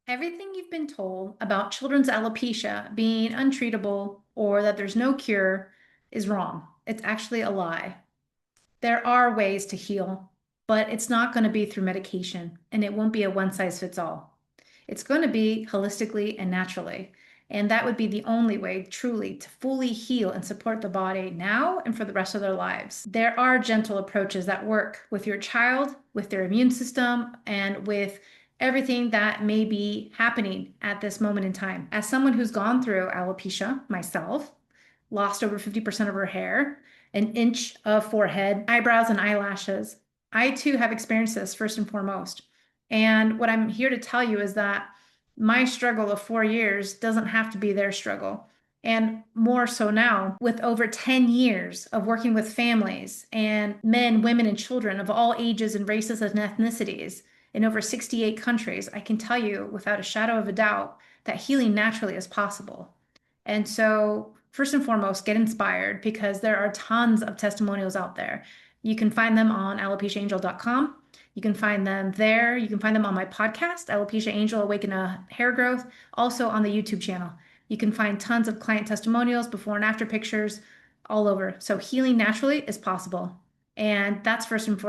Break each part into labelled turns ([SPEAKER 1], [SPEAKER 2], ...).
[SPEAKER 1] Everything you've been told about children's alopecia being untreatable or that there's no cure is wrong. It's actually a lie. There are ways to heal, but it's not going to be through medication and it won't be a one size fits all. It's going to be holistically and naturally. And that would be the only way truly to fully heal and support the body now and for the rest of their lives. There are gentle approaches that work with your child, with their immune system, and with everything that may be happening at this moment in time. As someone who's gone through alopecia myself, lost over 50% of her hair, an inch of forehead, eyebrows, and eyelashes, I too have experienced this first and foremost. And what I'm here to tell you is that my struggle of 4 years doesn't have to be their struggle. And more so now, with over 10 years of working with families and men, women, and children of all ages and races and ethnicities in over 68 countries, I can tell you without a shadow of a doubt that healing naturally is possible. And so, first and foremost, get inspired because there are tons of testimonials out there. You can find them on AlopeciaAngel.com. You can find them there. You can find them on my podcast, Alopecia Angel Awaken a Hair Growth, also on the YouTube channel. You can find tons of client testimonials, before and after pictures all over. So healing naturally is possible. And that's first and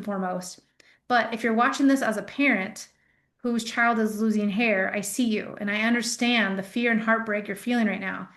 [SPEAKER 1] foremost. But if you're watching this as a parent whose child is losing hair, I see you and I understand the fear and heartbreak you're feeling right now.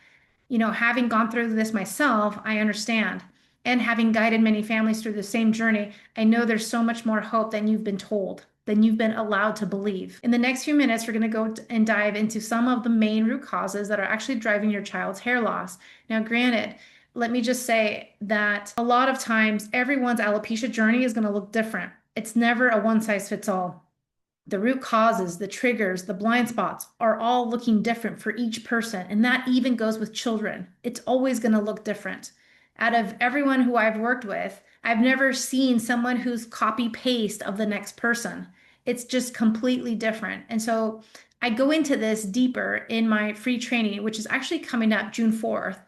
[SPEAKER 1] Having gone through this myself, I understand. And having guided many families through the same journey, I know there's so much more hope than you've been told, than you've been allowed to believe. In the next few minutes, we're going to go and dive into some of the main root causes that are actually driving your child's hair loss. Now, granted, let me just say that a lot of times everyone's alopecia journey is going to look different. It's never a one size fits all. The root causes, the triggers, the blind spots are all looking different for each person. And that even goes with children. It's always going to look different. Out of everyone who I've worked with, I've never seen someone who's copy paste of the next person. It's just completely different. And so I go into this deeper in my free training, which is actually coming up June 4th,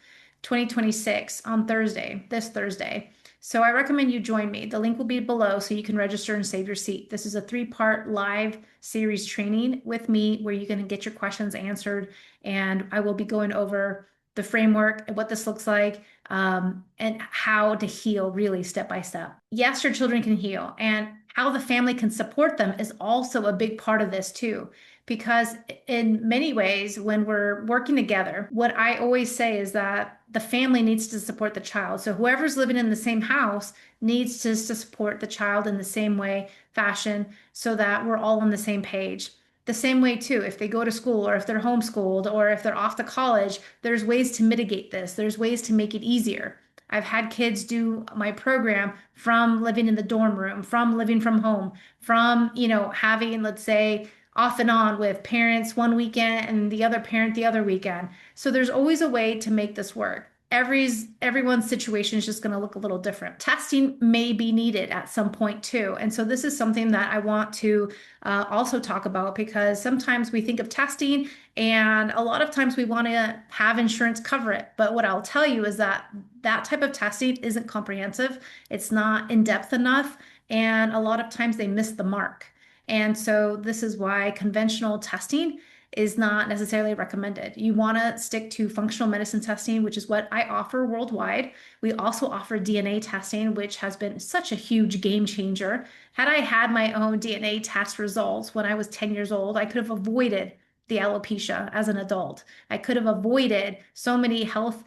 [SPEAKER 1] 2026 on Thursday, this Thursday. So I recommend you join me. The link will be below so you can register and save your seat. This is a 3-part live series training with me where you can get your questions answered. And I will be going over the framework, what this looks like, and how to heal really step by step. Yes, your children can heal, and how the family can support them is also a big part of this too. Because in many ways, when we're working together, what I always say is that the family needs to support the child. So whoever's living in the same house needs to support the child in the same way, fashion, so that we're all on the same page. The same way too, if they go to school or if they're homeschooled or if they're off to college, there's ways to mitigate this. There's ways to make it easier. I've had kids do my program from living in the dorm room, from living from home, from, having, let's say, off and on with parents one weekend and the other parent the other weekend. So there's always a way to make this work. Everyone's situation is just going to look a little different. Testing may be needed at some point too. And so this is something that I want to also talk about, because sometimes we think of testing and a lot of times we want to have insurance cover it. But what I'll tell you is that that type of testing isn't comprehensive. It's not in depth enough. And a lot of times they miss the mark. And so this is why conventional testing is not necessarily recommended. You want to stick to functional medicine testing, which is what I offer worldwide. We also offer DNA testing, which has been such a huge game changer. Had I had my own DNA test results when I was 10 years old, I could have avoided the alopecia as an adult. I could have avoided so many health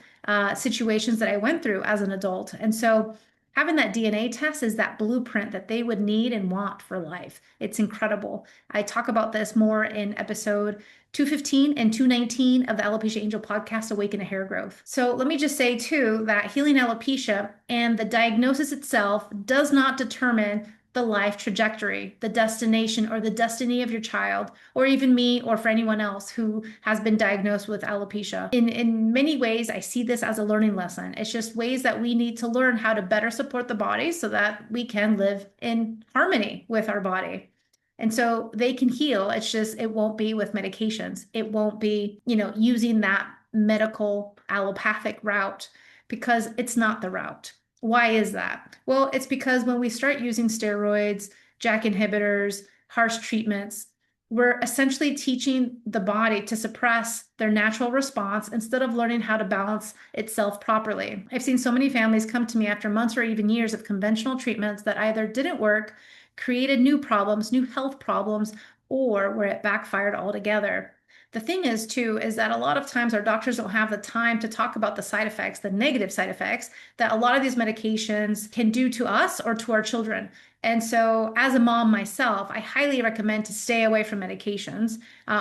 [SPEAKER 1] situations that I went through as an adult. And so having that DNA test is that blueprint that they would need and want for life. It's incredible. I talk about this more in episode 215 and 219 of the Alopecia Angel podcast, Awaken a Hair Growth. So let me just say too that healing alopecia and the diagnosis itself does not determine the life trajectory, the destination, or the destiny of your child, or even me, or for anyone else who has been diagnosed with alopecia. In many ways, I see this as a learning lesson. It's just ways that we need to learn how to better support the body so that we can live in harmony with our body. And so they can heal. It's just, it won't be with medications. It won't be, using that medical allopathic route, because it's not the route. Why is that? Well, it's because when we start using steroids, JAK inhibitors, harsh treatments, we're essentially teaching the body to suppress their natural response instead of learning how to balance itself properly. I've seen so many families come to me after months or even years of conventional treatments that either didn't work, created new problems, new health problems, or where it backfired altogether. The thing is, too, is that a lot of times our doctors don't have the time to talk about the side effects, the negative side effects that a lot of these medications can do to us or to our children. And so, as a mom myself, I highly recommend to stay away from medications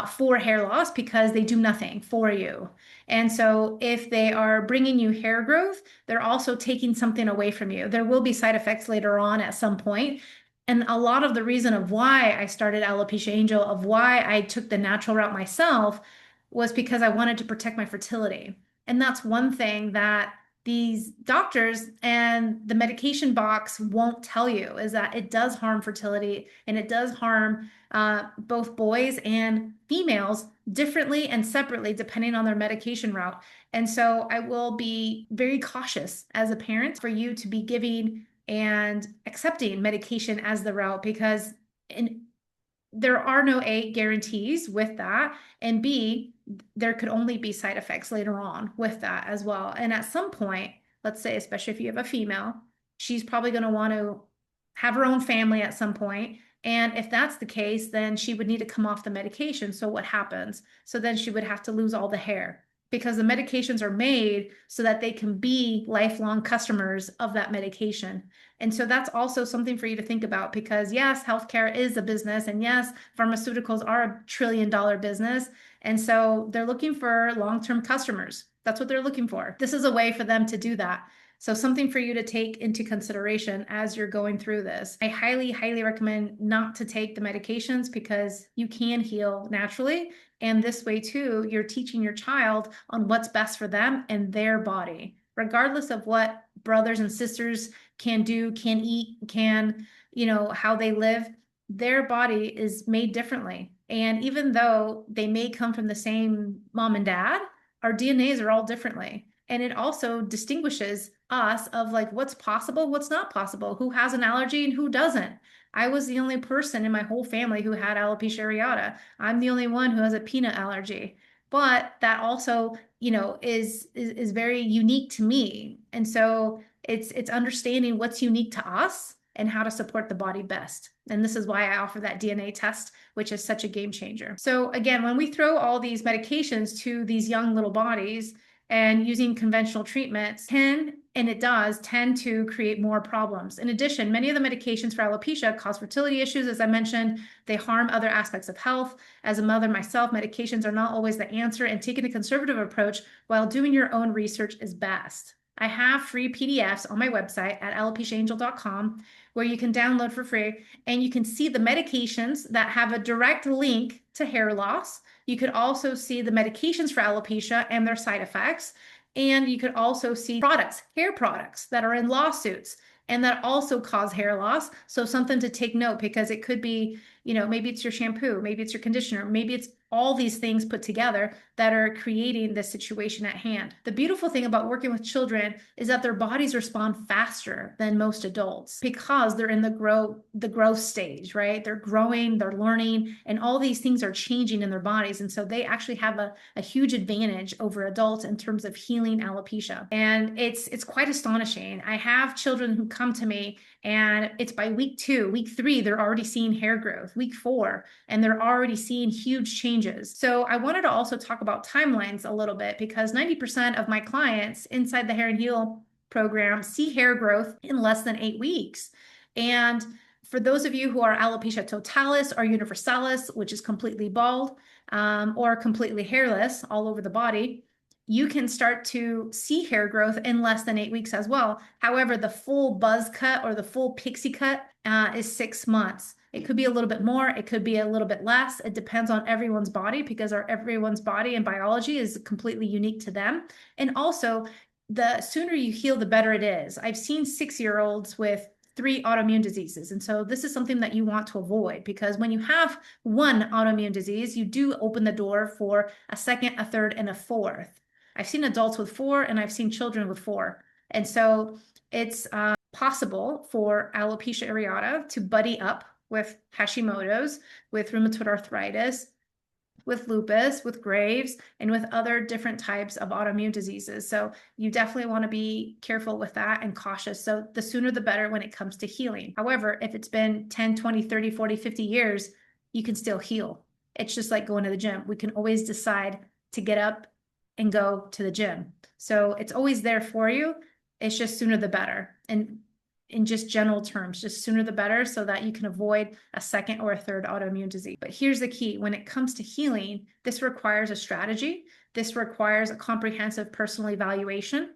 [SPEAKER 1] for hair loss because they do nothing for you. And so, if they are bringing you hair growth, they're also taking something away from you. There will be side effects later on at some point. And a lot of the reason of why I started Alopecia Angel, of why I took the natural route myself, was because I wanted to protect my fertility. And that's one thing that these doctors and the medication box won't tell you, is that it does harm fertility and it does harm both boys and females differently and separately depending on their medication route. And so I will be very cautious as a parent for you to be giving and accepting medication as the route, because there are no A, guarantees with that, and B, there could only be side effects later on with that as well. And at some point, let's say, especially if you have a female, she's probably going to want to have her own family at some point. And if that's the case, then she would need to come off the medication. So what happens? So then she would have to lose all the hair, because the medications are made so that they can be lifelong customers of that medication. And so that's also something for you to think about, because yes, healthcare is a business, and yes, pharmaceuticals are a trillion-dollar business. And so they're looking for long-term customers. That's what they're looking for. This is a way for them to do that. So something for you to take into consideration as you're going through this. I highly, highly recommend not to take the medications, because you can heal naturally. And this way too, you're teaching your child on what's best for them and their body, regardless of what brothers and sisters can do, can eat, can, how they live. Their body is made differently. And even though they may come from the same mom and dad, our DNAs are all differently. And it also distinguishes us of like what's possible, what's not possible, who has an allergy and who doesn't. I was the only person in my whole family who had alopecia areata. I'm the only one who has a peanut allergy. But that also, is very unique to me. And so it's understanding what's unique to us and how to support the body best. And this is why I offer that DNA test, which is such a game changer. So again, when we throw all these medications to these young little bodies and using conventional treatments it does tend to create more problems. In addition, many of the medications for alopecia cause fertility issues. As I mentioned, they harm other aspects of health. As a mother myself, medications are not always the answer, and taking a conservative approach while doing your own research is best. I have free PDFs on my website at AlopeciaAngel.com where you can download for free, and you can see the medications that have a direct link to hair loss. You could also see the medications for alopecia and their side effects. And you could also see products, hair products that are in lawsuits and that also cause hair loss. So something to take note, because it could be, maybe it's your shampoo, maybe it's your conditioner, maybe it's all these things put together that are creating this situation at hand. The beautiful thing about working with children is that their bodies respond faster than most adults, because they're in the growth stage, right? They're growing, they're learning, and all these things are changing in their bodies. And so they actually have a huge advantage over adults in terms of healing alopecia. And it's quite astonishing. I have children who come to me, and it's by week 2, week 3, they're already seeing hair growth, week 4, and they're already seeing huge changes. So I wanted to also talk about timelines a little bit, because 90% of my clients inside the Hair and Heal program see hair growth in less than 8 weeks. And for those of you who are alopecia totalis or universalis, which is completely bald, or completely hairless all over the body, you can start to see hair growth in less than 8 weeks as well. However, the full buzz cut or the full pixie cut is 6 months. It could be a little bit more, it could be a little bit less. It depends on everyone's body, because everyone's body and biology is completely unique to them. And also, the sooner you heal, the better it is. I've seen 6-year-olds with 3 autoimmune diseases. And so this is something that you want to avoid, because when you have one autoimmune disease, you do open the door for a second, a third, and a fourth. I've seen adults with 4, and I've seen children with 4. And so it's possible for alopecia areata to buddy up with Hashimoto's, with rheumatoid arthritis, with lupus, with Graves, and with other different types of autoimmune diseases. So you definitely want to be careful with that and cautious. So the sooner the better when it comes to healing. However, if it's been 10, 20, 30, 40, 50 years, you can still heal. It's just like going to the gym. We can always decide to get up and go to the gym. So it's always there for you. It's just sooner the better. And in just general terms, just sooner the better so that you can avoid a second or a third autoimmune disease. But here's the key. When it comes to healing, this requires a strategy. This requires a comprehensive personal evaluation.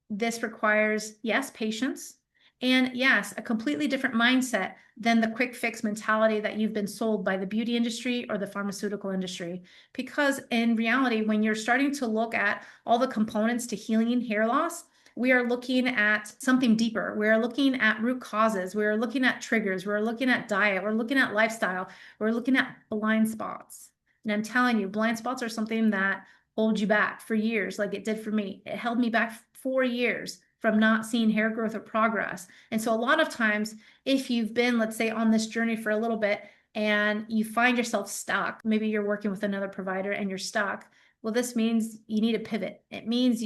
[SPEAKER 1] This requires, yes, patience. And yes, a completely different mindset than the quick fix mentality that you've been sold by the beauty industry or the pharmaceutical industry. Because in reality, when you're starting to look at all the components to healing hair loss, we are looking at something deeper. We're looking at root causes. We're looking at triggers. We're looking at diet. We're looking at lifestyle. We're looking at blind spots. And I'm telling you, blind spots are something that hold you back for years, like it did for me. It held me back 4 years from not seeing hair growth or progress. And so a lot of times, if you've been, let's say, on this journey for a little bit and you find yourself stuck, maybe you're working with another provider and you're stuck, well, this means you need to pivot. It means,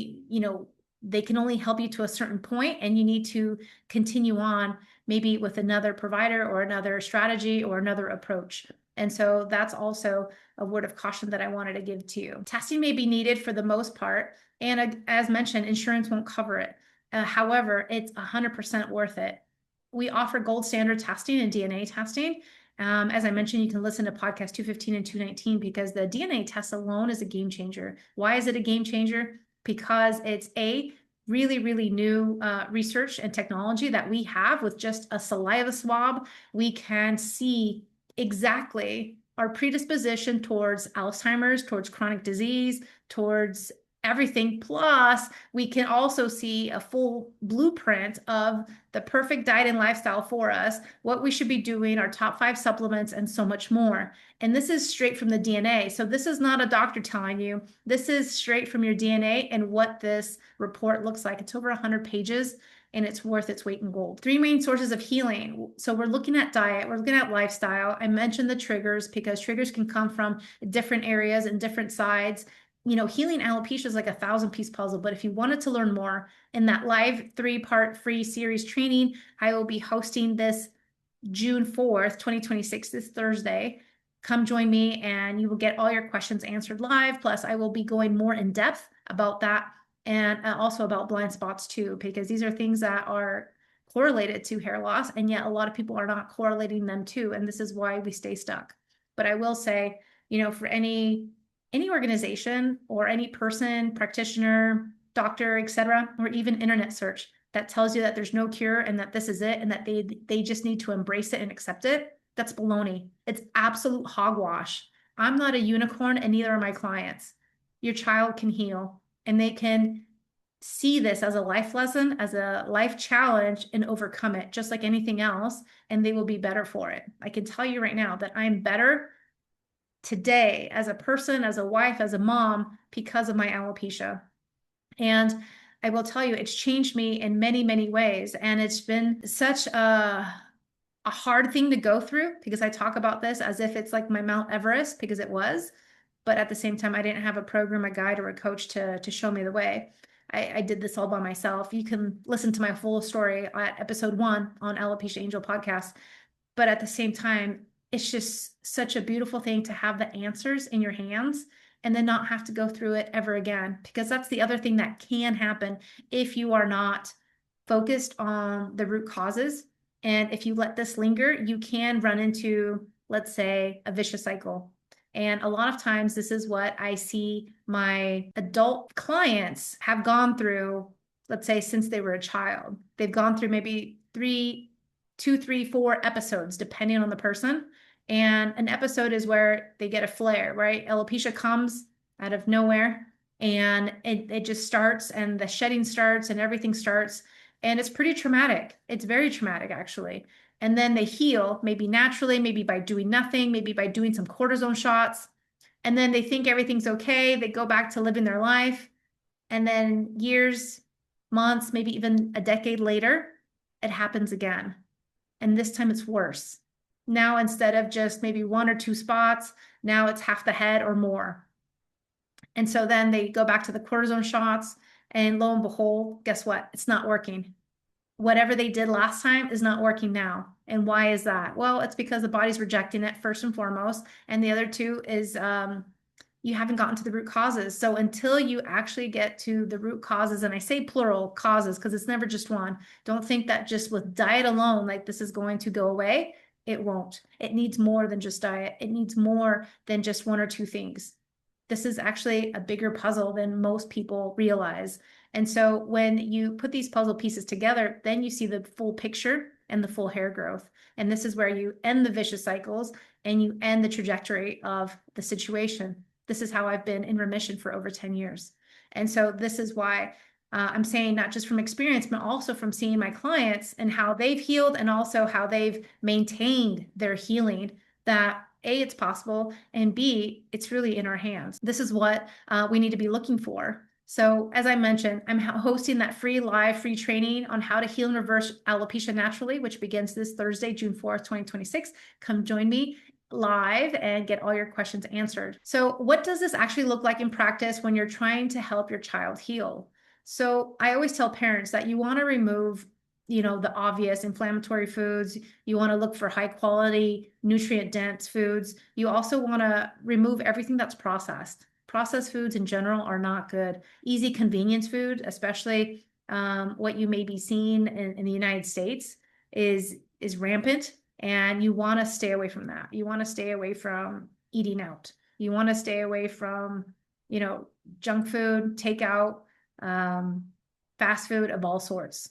[SPEAKER 1] they can only help you to a certain point and you need to continue on maybe with another provider or another strategy or another approach. And so that's also a word of caution that I wanted to give to you. Testing may be needed for the most part. And as mentioned, insurance won't cover it. However, it's 100% worth it. We offer gold standard testing and DNA testing. As I mentioned, you can listen to podcast 215 and 219 because the DNA test alone is a game changer. Why is it a game changer? Because it's really, really new research and technology that we have with just a saliva swab. We can see exactly our predisposition towards Alzheimer's, towards chronic disease, towards everything. Plus, we can also see a full blueprint of the perfect diet and lifestyle for us, what we should be doing, our top 5 supplements, and so much more. And this is straight from the DNA. So this is not a doctor telling you. This is straight from your DNA and what this report looks like. It's over 100 pages and it's worth its weight in gold. 3 main sources of healing. So we're looking at diet, we're looking at lifestyle. I mentioned the triggers because triggers can come from different areas and different sides. Healing alopecia is like a 1,000-piece puzzle, but if you wanted to learn more in that live 3-part free series training, I will be hosting this June 4th, 2026, this Thursday. Come join me and you will get all your questions answered live. Plus, I will be going more in depth about that and also about blind spots too, because these are things that are correlated to hair loss, and yet a lot of people are not correlating them too, and this is why we stay stuck. But I will say, for any organization or any person, practitioner, doctor, etc., or even internet search that tells you that there's no cure and that this is it and that they just need to embrace it and accept it, that's baloney. It's absolute hogwash. I'm not a unicorn and neither are my clients. Your child can heal and they can see this as a life lesson, as a life challenge, and overcome it just like anything else, and they will be better for it. I can tell you right now that I'm better today as a person, as a wife, as a mom, because of my alopecia. And I will tell you, it's changed me in many, many ways. And it's been such a hard thing to go through because I talk about this as if it's like my Mount Everest, because it was. But at the same time, I didn't have a program, a guide, or a coach to show me the way. I did this all by myself. You can listen to my full story at episode 1 on AlopeciaAngel podcast. But at the same time, it's just such a beautiful thing to have the answers in your hands and then not have to go through it ever again. Because that's the other thing that can happen if you are not focused on the root causes. And if you let this linger, you can run into, let's say, a vicious cycle. And a lot of times this is what I see my adult clients have gone through, let's say, since they were a child. They've gone through maybe 2, 3, 4 episodes, depending on the person. And an episode is where they get a flare, right? Alopecia comes out of nowhere and it just starts and the shedding starts and everything starts. And it's pretty traumatic. It's very traumatic, actually. And then they heal, maybe naturally, maybe by doing nothing, maybe by doing some cortisone shots. And then they think everything's okay. They go back to living their life. And then years, months, maybe even a decade later, it happens again. And this time it's worse. Now, instead of just maybe 1 or 2 spots, now it's half the head or more. And so then they go back to the cortisone shots, and lo and behold, guess what? It's not working. Whatever they did last time is not working now. And why is that? Well, it's because the body's rejecting it first and foremost. And the other two is you haven't gotten to the root causes. So until you actually get to the root causes, and I say plural causes because it's never just one. Don't think that just with diet alone, like this is going to go away. It won't. It needs more than just diet. It needs more than just 1 or 2 things. This is actually a bigger puzzle than most people realize. And so when you put these puzzle pieces together, then you see the full picture and the full hair growth. And this is where you end the vicious cycles and you end the trajectory of the situation. This is how I've been in remission for over 10 years. And so this is why I'm saying, not just from experience, but also from seeing my clients and how they've healed and also how they've maintained their healing, that A, it's possible, and B, it's really in our hands. This is what we need to be looking for. So as I mentioned, I'm hosting that free training on how to heal and reverse alopecia naturally, which begins this Thursday, June 4th, 2026. Come join me live and get all your questions answered. So what does this actually look like in practice when you're trying to help your child heal? So I always tell parents that you want to remove the obvious inflammatory foods. You want to look for high quality, nutrient dense foods. You also want to remove everything that's processed. Processed foods in general are not good. Easy convenience food, especially what you may be seeing in the United States, is rampant, and you want to stay away from that. You want to stay away from eating out. You want to stay away from, junk food, takeout, fast food of all sorts.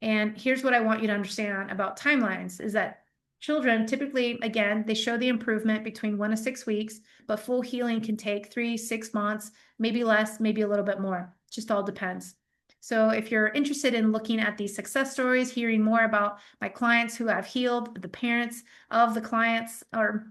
[SPEAKER 1] And here's what I want you to understand about timelines is that children typically, again, they show the improvement between 1 to 6 weeks, but full healing can take 3, 6 months, maybe less, maybe a little bit more. It just all depends. So if you're interested in looking at these success stories, hearing more about my clients who have healed, the parents of the clients, or,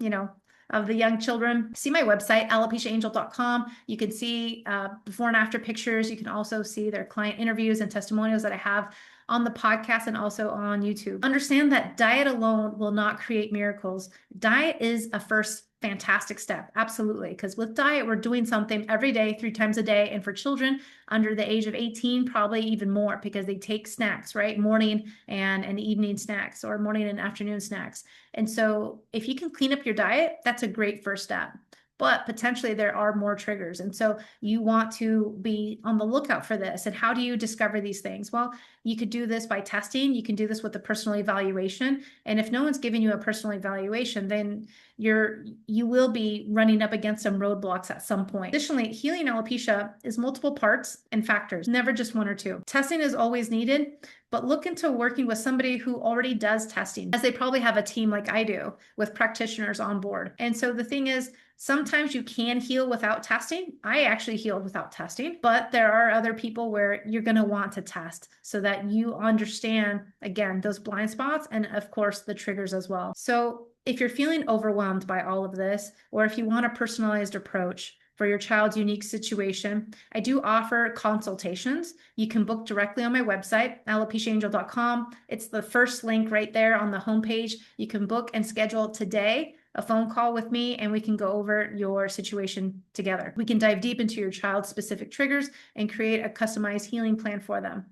[SPEAKER 1] of the young children, see my website, AlopeciaAngel.com. You can see before and after pictures. You can also see their client interviews and testimonials that I have on the podcast and also on YouTube. Understand that diet alone will not create miracles. Diet is a first fantastic step, absolutely, because with diet, we're doing something every day, 3 times a day. And for children under the age of 18, probably even more, because they take snacks, right? Morning and evening snacks, or morning and afternoon snacks. And so if you can clean up your diet, that's a great first step. But potentially there are more triggers. And so you want to be on the lookout for this. And how do you discover these things? Well, you could do this by testing. You can do this with a personal evaluation. And if no one's giving you a personal evaluation, then you will be running up against some roadblocks at some point. Additionally, healing alopecia is multiple parts and factors, never just 1 or 2. Testing is always needed, but look into working with somebody who already does testing, as they probably have a team like I do with practitioners on board. And so the thing is, sometimes you can heal without testing. I actually healed without testing, but there are other people where you're going to want to test so that you understand, again, those blind spots and of course the triggers as well. So if you're feeling overwhelmed by all of this, or if you want a personalized approach for your child's unique situation, I do offer consultations. You can book directly on my website, AlopeciaAngel.com. It's the first link right there on the homepage. You can book and schedule today a phone call with me, and we can go over your situation together. We can dive deep into your child's specific triggers and create a customized healing plan for them.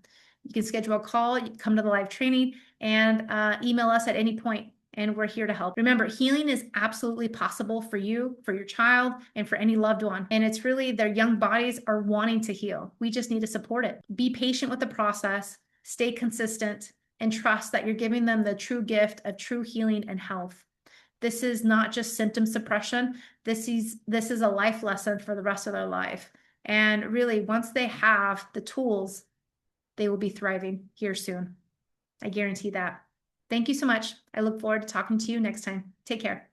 [SPEAKER 1] You can schedule a call, you can come to the live training, and email us at any point, and we're here to help. Remember, healing is absolutely possible for you, for your child, and for any loved one. And it's really their young bodies are wanting to heal. We just need to support it. Be patient with the process, stay consistent, and trust that you're giving them the true gift of true healing and health. This is not just symptom suppression. This is a life lesson for the rest of their life. And really, once they have the tools, they will be thriving here soon. I guarantee that. Thank you so much. I look forward to talking to you next time. Take care.